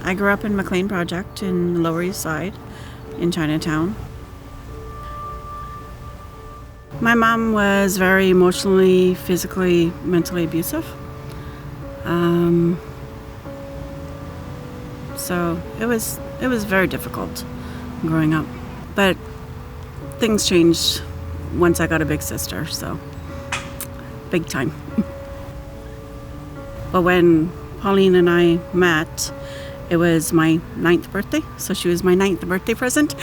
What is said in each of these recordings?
I grew up in McLean Project in the Lower East Side in Chinatown. My mom was very emotionally, physically, mentally abusive. So it was very difficult growing up. But things changed once I got a big sister, so big time. But when Pauline and I met, it was my 9th birthday, so she was my 9th birthday present.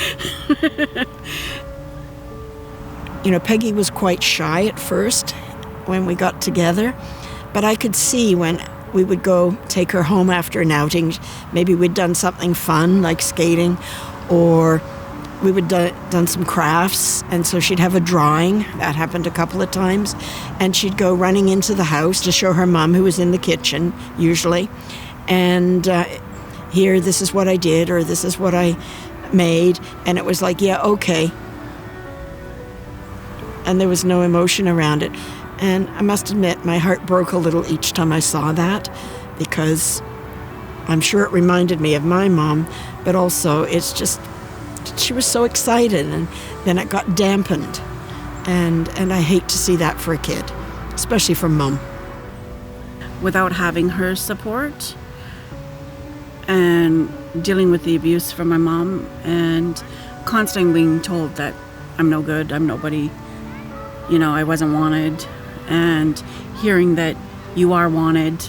You know, Peggy was quite shy at first when we got together, but I could see when we would go take her home after an outing, maybe we'd done something fun like skating, or we would done some crafts, and so she'd have a drawing. That happened a couple of times, and she'd go running into the house to show her mom, who was in the kitchen usually, and here, this is what I did, or this is what I made, and it was like, yeah, okay. And there was no emotion around it. And I must admit, my heart broke a little each time I saw that, because I'm sure it reminded me of my mom, but also it's just, she was so excited, and then it got dampened. And I hate to see that for a kid, especially from mom. Without having her support and dealing with the abuse from my mom and constantly being told that I'm no good, I'm nobody, you know, I wasn't wanted, and hearing that you are wanted,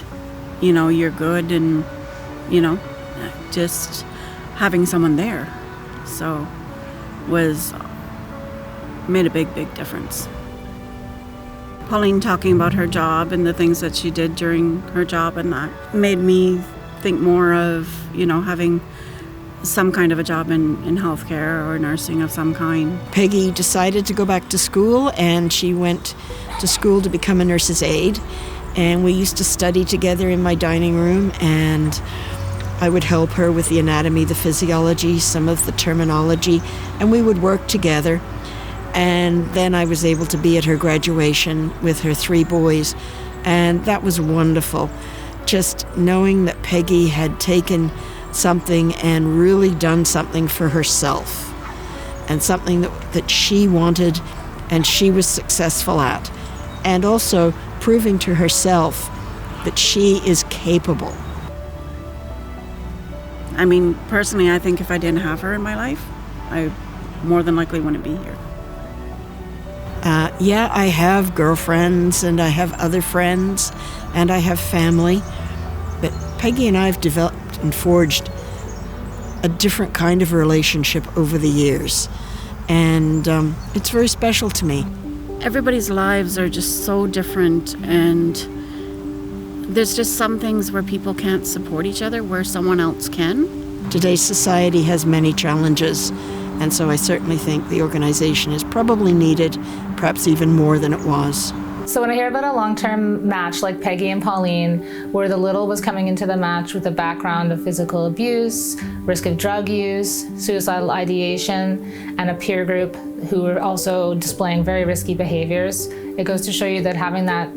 you know, you're good, and, you know, just having someone there. So made a big difference. Pauline talking about her job and the things that she did during her job, and that made me think more of, you know, having some kind of a job in healthcare or nursing of some kind. Peggy decided to go back to school, and she went to school to become a nurse's aide, and we used to study together in my dining room, and I would help her with the anatomy, the physiology, some of the terminology, and we would work together. And then I was able to be at her graduation with her 3 boys, and that was wonderful. Just knowing that Peggy had taken something and really done something for herself, and something that she wanted and she was successful at, and also proving to herself that she is capable. I mean, personally, I think if I didn't have her in my life, I more than likely wouldn't be here. Yeah, I have girlfriends, and I have other friends, and I have family, but Peggy and I have developed and forged a different kind of relationship over the years, and it's very special to me. Everybody's lives are just so different, and there's just some things where people can't support each other where someone else can. Today's society has many challenges, and so I certainly think the organization is probably needed, perhaps even more than it was. So when I hear about a long-term match like Peggy and Pauline, where the little was coming into the match with a background of physical abuse, risk of drug use, suicidal ideation, and a peer group who were also displaying very risky behaviors, it goes to show you that having that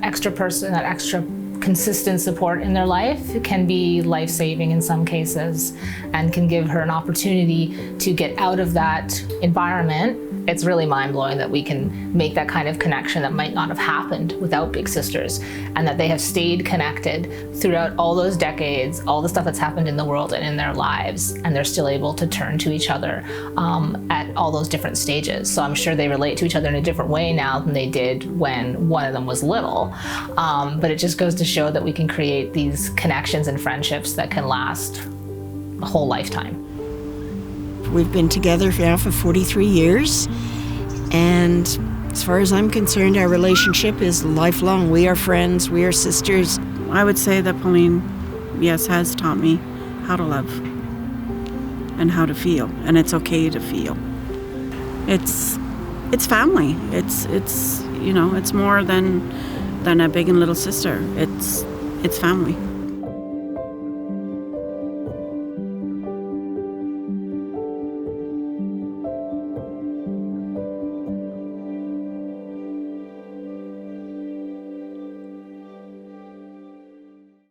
extra person, that extra consistent support in their life can be life-saving in some cases, and can give her an opportunity to get out of that environment. It's really mind-blowing that we can make that kind of connection that might not have happened without big sisters, and that they have stayed connected throughout all those decades, all the stuff that's happened in the world and in their lives, and they're still able to turn to each other at all those different stages. So I'm sure they relate to each other in a different way now than they did when one of them was little. But it just goes to show that we can create these connections and friendships that can last a whole lifetime. We've been together now for 43 years, and as far as I'm concerned, our relationship is lifelong. We are friends, we are sisters. I would say that Pauline, yes, has taught me how to love and how to feel, and it's okay to feel. It's family. It's you know, it's more than a big and little sister. It's family.